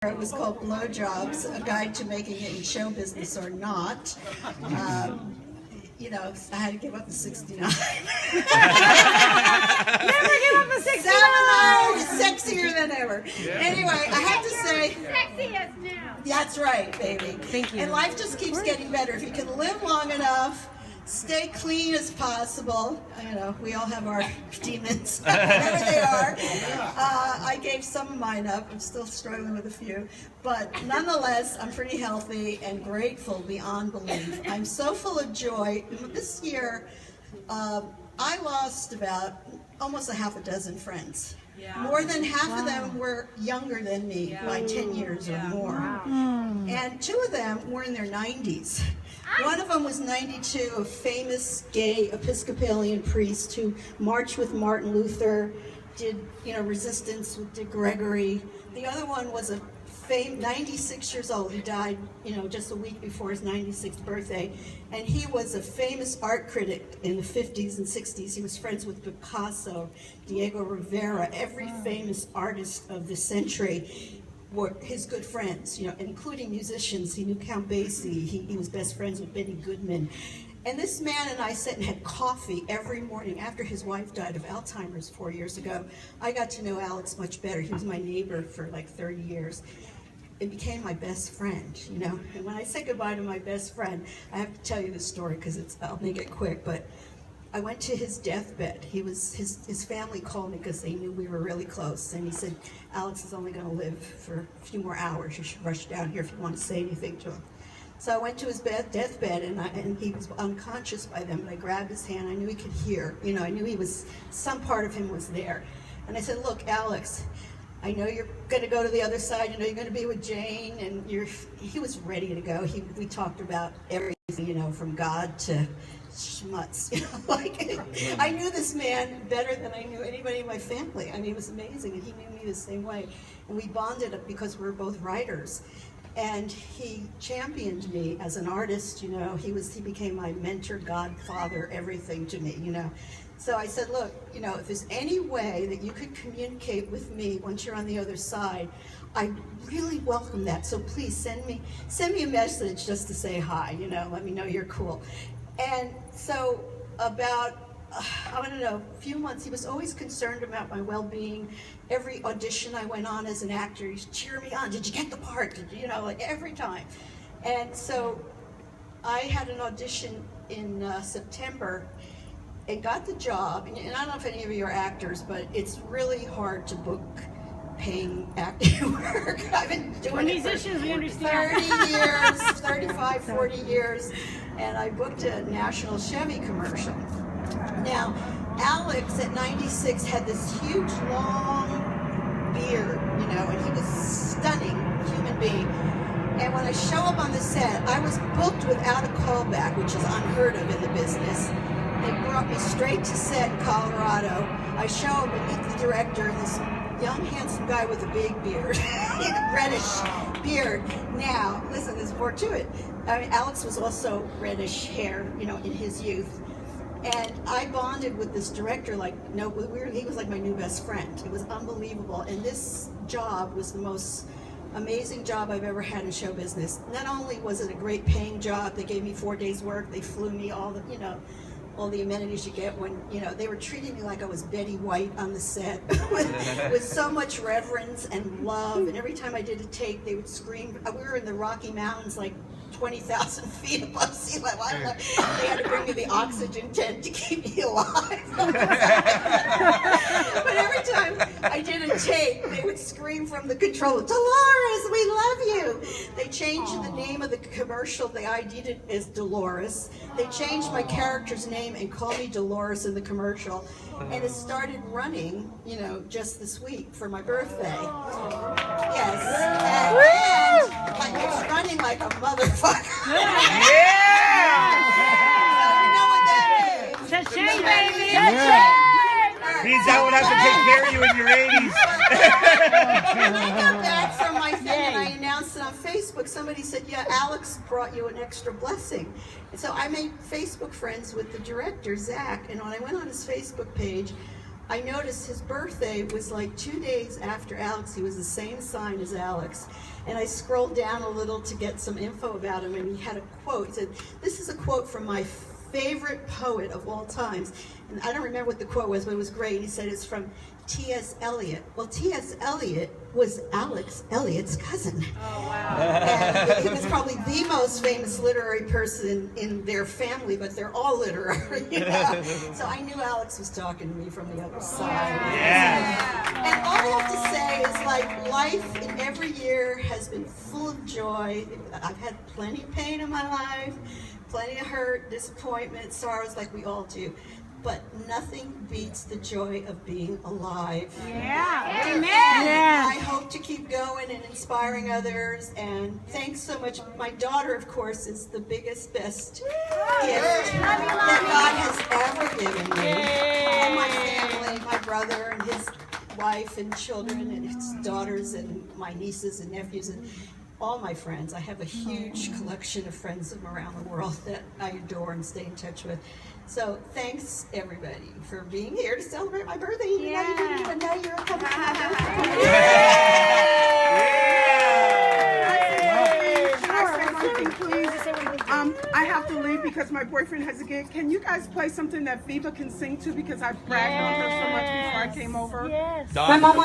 It was called Blowjobs, a guide to making it in show business or not. You know, I had to give up the 69. Never give up the 69. 7 is sexier than ever. Anyway, I have to say, Sexiest now. that's right, baby. Thank you. And life just keeps getting better. If you can live long enough, stay clean as possible. You know, we all have our demons, whatever they are. I gave some of mine up. I'm still struggling with a few. But nonetheless, I'm pretty healthy and grateful beyond belief. I'm so full of joy. This year, I lost about almost a half a dozen friends. Yeah. More than half of them were younger than me by 10 years or more. And 2 of them were in their 90s. One of them was 92, a famous gay Episcopalian priest who marched with Martin Luther, did resistance with Dick Gregory. The other one was a 96 years old. He died just a week before his 96th birthday, and he was a famous art critic in the 50s and 60s. He was friends with Picasso, Diego Rivera, every famous artist of the century were his good friends, including musicians. He knew Count Basie. He was best friends with Benny Goodman. And this man and I sat and had coffee every morning after his wife died of Alzheimer's 4 years ago. I got to know Alex much better. He was my neighbor for like 30 years. It became my best friend, And when I say goodbye to my best friend, I have to tell you this story because I'll make it quick, but I went to his deathbed. His family called me because they knew we were really close, and he said, Alex is only going to live for a few more hours. You should rush down here if you want to say anything to him. So I went to his deathbed, and he was unconscious by then, but I grabbed his hand. I knew he could hear. I knew some part of him was there. And I said, look, Alex, I know you're going to go to the other side. I know you're going to be with Jane, and he was ready to go. We talked about everything, from God to schmutz. I knew this man better than I knew anybody in my family. I mean, it was amazing, and he knew me the same way. And we bonded up because we were both writers. And he championed me as an artist, he became my mentor, godfather, everything to me, So I said, look, if there's any way that you could communicate with me once you're on the other side, I really welcome that. So please send me a message just to say hi, let me know you're cool. And so about, a few months, he was always concerned about my well-being. Every audition I went on as an actor, he'd cheer me on. Did you get the part? Every time. And so I had an audition in September and got the job. And I don't know if any of you are actors, but it's really hard to book paying acting work. I've been doing it for 30 years, 35, 40 years, and I booked a national Chevy commercial. Now, Alex at 96 had this huge, long beard, and he was stunning human being. And when I show up on the set, I was booked without a callback, which is unheard of in the business. They brought me straight to set in Colorado. I show up and meet the director, and this young, handsome guy with a big beard, reddish beard. Now, listen, there's more to it. I mean, Alex was also reddish hair, in his youth. And I bonded with this director he was like my new best friend. It was unbelievable. And this job was the most amazing job I've ever had in show business. Not only was it a great paying job, they gave me 4 days work, they flew me all the amenities you get when, they were treating me like I was Betty White on the set with so much reverence and love. And every time I did a take, they would scream. We were in the Rocky Mountains, 20,000 feet above sea level. I don't know. They had to bring me the oxygen tent to keep me alive. But every time I did a take, they would scream from the controller, Dolores, we love you. They changed the name of the commercial. They ID'd it as Dolores. They changed my character's name and called me Dolores in the commercial. And it started running, just this week for my birthday. Yes. And it's running like a motherfucker. Yeah! You know what that means? Cha-ching, baby! Cha-ching! Means I would have to take care of you in your 80s. When I got back from my thing and I announced it on Facebook, somebody said, yeah, Alex brought you an extra blessing. And so I made Facebook friends with the director, Zach, and when I went on his Facebook page, I noticed his birthday was like 2 days after Alex. He was the same sign as Alex. And I scrolled down a little to get some info about him, and he had a quote. He said, "This is a quote from my favorite poet of all times." And I don't remember what the quote was, but it was great. He said it's from T.S. Eliot. Well, T.S. Eliot was Alex Eliot's cousin. Oh, wow. And he was probably the most famous literary person in their family, but they're all literary. You know? So I knew Alex was talking to me from the other side. Yeah. And all I have to say is, like, life in every year has been full of joy. I've had plenty of pain in my life, plenty of hurt, disappointment, sorrows, like we all do. But nothing beats the joy of being alive. Yeah. Amen. Yeah. I hope to keep going and inspiring others. And thanks so much. My daughter, of course, is the biggest, best gift that God has ever given me. And my family, my brother and his wife and children and his daughters and my nieces and nephews and all my friends. I have a huge collection of friends from around the world that I adore and stay in touch with. So thanks everybody for being here to celebrate my birthday. Even though you didn't even know you were coming to my birthday. I have to leave because my boyfriend has a gig. Can you guys play something that Viva can sing to, because I bragged on her so much before I came over? Yes. My mom